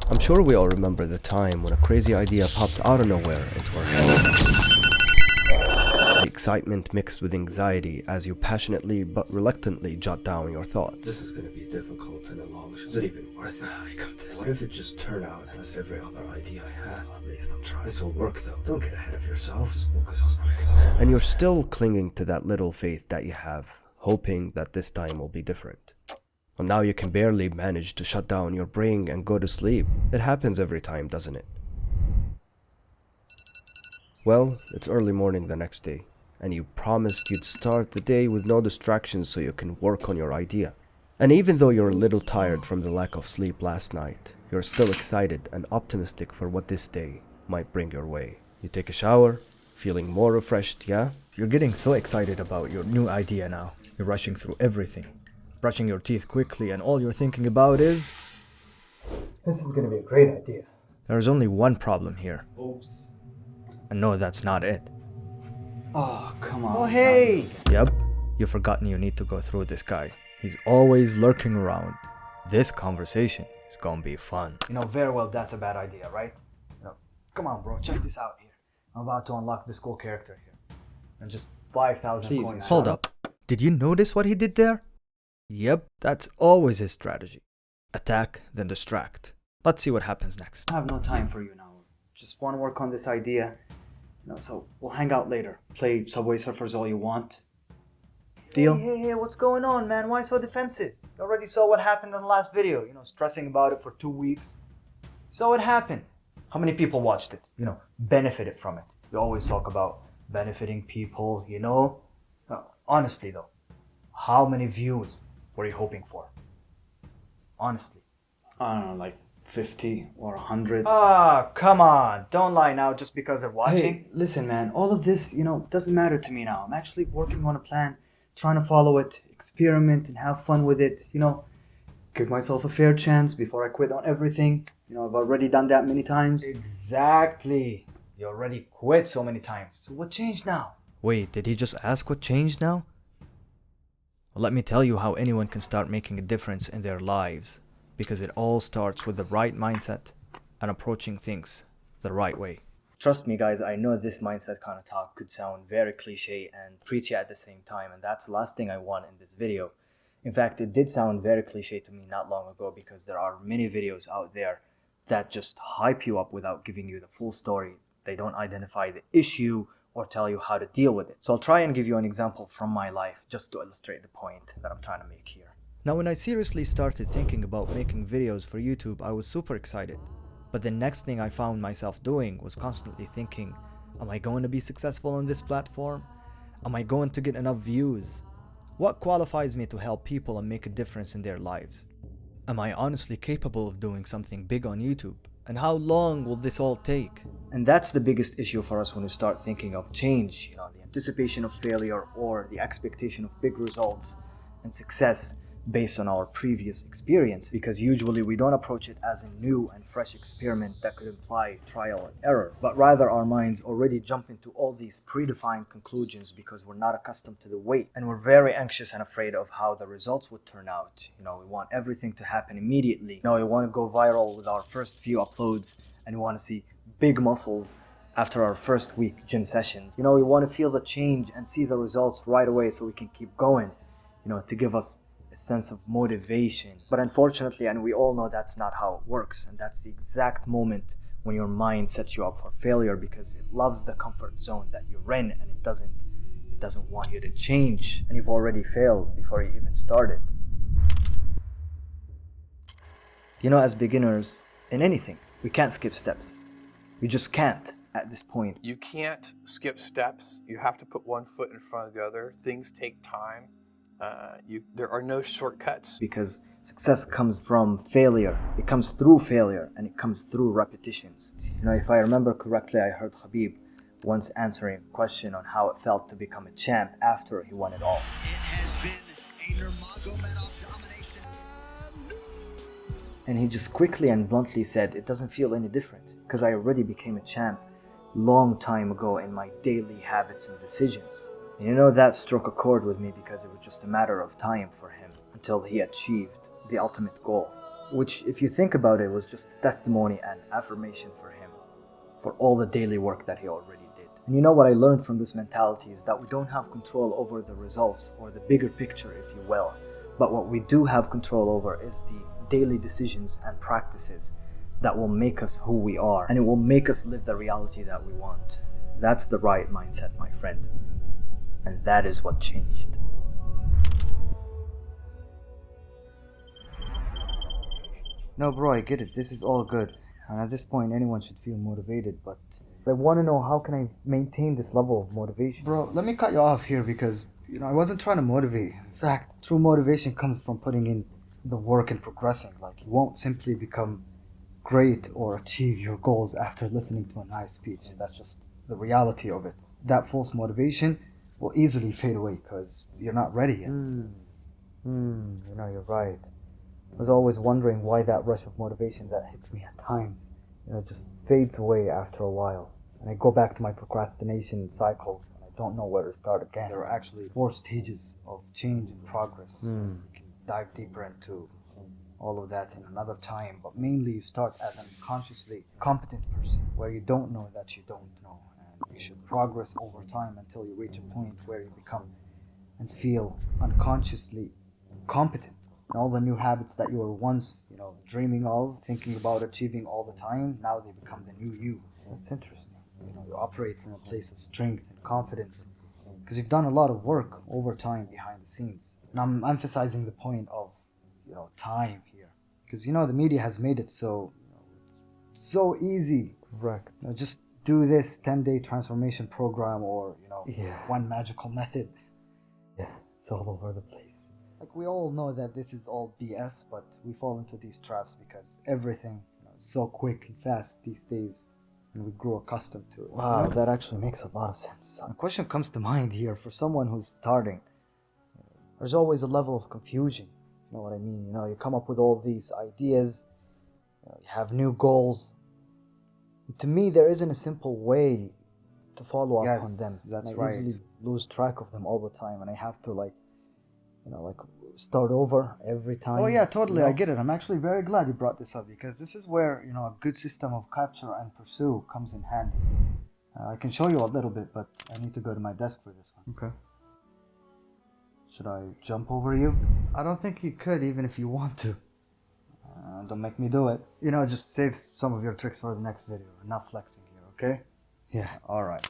I'm sure we all remember the time when a crazy idea pops out of nowhere into our heads. The excitement mixed with anxiety as you passionately but reluctantly jot down your thoughts. This is going to be difficult and a long shot. Is it even worth it? I got this. What if it just turned out as every other idea I had? At least I'm trying. This will work though. Don't get ahead of yourself. Just focus on it. And you're still clinging to that little faith that you have, hoping that this time will be different. Well, now you can barely manage to shut down your brain and go to sleep. It happens every time, doesn't it? Well, it's early morning the next day, and you promised you'd start the day with no distractions so you can work on your idea. And even though you're a little tired from the lack of sleep last night, you're still excited and optimistic for what this day might bring your way. You take a shower, feeling more refreshed, yeah? You're getting so excited about your new idea now. You're rushing through everything, brushing your teeth quickly, and all you're thinking about is... This is gonna be a great idea. There's only one problem here. Oops. And no, that's not it. Oh, come on. Oh, hey! Yep, you've forgotten you need to go through this guy. He's always lurking around. This conversation is gonna be fun. You know very well that's a bad idea, right? Come on, bro, check this out here. I'm about to unlock this cool character here. And just 5,000 coins. Hold up. Did you notice what he did there? Yep, that's always his strategy. Attack, then distract. Let's see what happens next. I have no time for you now. Just want to work on this idea. So we'll hang out later. Play Subway Surfers all you want. Deal? Hey, what's going on, man? Why so defensive? You already saw what happened in the last video. Stressing about it for 2 weeks. So it happened. How many people watched it? Benefited from it. You always talk about benefiting people, honestly though, how many views were you hoping for? Honestly. I don't know, like 50 or 100. Ah, come on. Don't lie now just because they're watching. Hey, listen, man. All of this, doesn't matter to me now. I'm actually working on a plan, trying to follow it, experiment and have fun with it, give myself a fair chance before I quit on everything. I've already done that many times. Exactly. You already quit so many times. So what changed now? Wait, did he just ask what changed now? Well, let me tell you how anyone can start making a difference in their lives. Because it all starts with the right mindset and approaching things the right way. Trust me, guys, I know this mindset kind of talk could sound very cliche and preachy at the same time, and that's the last thing I want in this video. In fact, it did sound very cliche to me not long ago because there are many videos out there that just hype you up without giving you the full story. They don't identify the issue or tell you how to deal with it. So I'll try and give you an example from my life just to illustrate the point that I'm trying to make here. Now, when I seriously started thinking about making videos for YouTube, I was super excited. But the next thing I found myself doing was constantly thinking, am I going to be successful on this platform? Am I going to get enough views? What qualifies me to help people and make a difference in their lives? Am I honestly capable of doing something big on YouTube? And how long will this all take? And that's the biggest issue for us when we start thinking of change, the anticipation of failure or the expectation of big results and success based on our previous experience, because usually we don't approach it as a new and fresh experiment that could imply trial and error, but rather our minds already jump into all these predefined conclusions because we're not accustomed to the wait, and we're very anxious and afraid of how the results would turn out. We want everything to happen immediately. We want to go viral with our first few uploads, and we want to see big muscles after our first week gym sessions. We want to feel the change and see the results right away so we can keep going, to give us sense of motivation. But unfortunately, and we all know that's not how it works, and that's the exact moment when your mind sets you up for failure because it loves the comfort zone that you're in and it doesn't want you to change, and you've already failed before you even started. As beginners in anything, we can't skip steps. We just can't at this point. You can't skip steps. You have to put one foot in front of the other. Things take time. There are no shortcuts. Because success comes from failure. It comes through failure and it comes through repetitions. If I remember correctly, I heard Khabib once answering a question on how it felt to become a champ after he won it all. It has been a Nurmagomedov domination. And he just quickly and bluntly said, it doesn't feel any different because I already became a champ long time ago in my daily habits and decisions. That struck a chord with me because it was just a matter of time for him until he achieved the ultimate goal. which, if you think about it, was just testimony and affirmation for him, for all the daily work that he already did. And you know what I learned from this mentality is that we don't have control over the results or the bigger picture, if you will. But what we do have control over is the daily decisions and practices that will make us who we are, and it will make us live the reality that we want. That's the right mindset, my friend. And that is what changed. No, bro, I get it. This is all good. And at this point, anyone should feel motivated, but I want to know, how can I maintain this level of motivation? Bro, let me cut you off here because, I wasn't trying to motivate. In fact, true motivation comes from putting in the work and progressing. Like, you won't simply become great or achieve your goals after listening to a nice speech. That's just the reality of it. That false motivation will easily fade away because you're not ready yet. You're right. I was always wondering why that rush of motivation that hits me at times, just fades away after a while. And I go back to my procrastination cycles and I don't know where to start again. There are actually 4 stages of change and progress. We can dive deeper into all of that in another time, but mainly you start as an unconsciously competent person where you don't know that you don't know, and you should progress over time until you reach a point where you become and feel unconsciously competent. And all the new habits that you were once, dreaming of, thinking about achieving all the time, now they become the new you. That's interesting. You operate from a place of strength and confidence because you've done a lot of work over time behind the scenes. And I'm emphasizing the point of time here, because the media has made it so easy. Correct. Just do this 10-day transformation program, or one magical method. Yeah, it's all over the place. Like, we all know that this is all BS, but we fall into these traps because everything is so quick and fast these days, and we grew accustomed to it. Wow, that actually makes a lot of sense. A question comes to mind here for someone who's starting. There's always a level of confusion. You know what I mean? You come up with all these ideas, you have new goals. And to me, there isn't a simple way to follow up on them. That's right. I easily lose track of them all the time, and I have to start over every time. Oh yeah, totally. I get it. I'm actually very glad you brought this up, because this is where a good system of capture and pursue comes in handy. I can show you a little bit, but I need to go to my desk for this one. Okay. Should I jump over you? I don't think you could, even if you want to. Don't make me do it. Just save some of your tricks for the next video. I'm not flexing here, okay? Yeah, alright.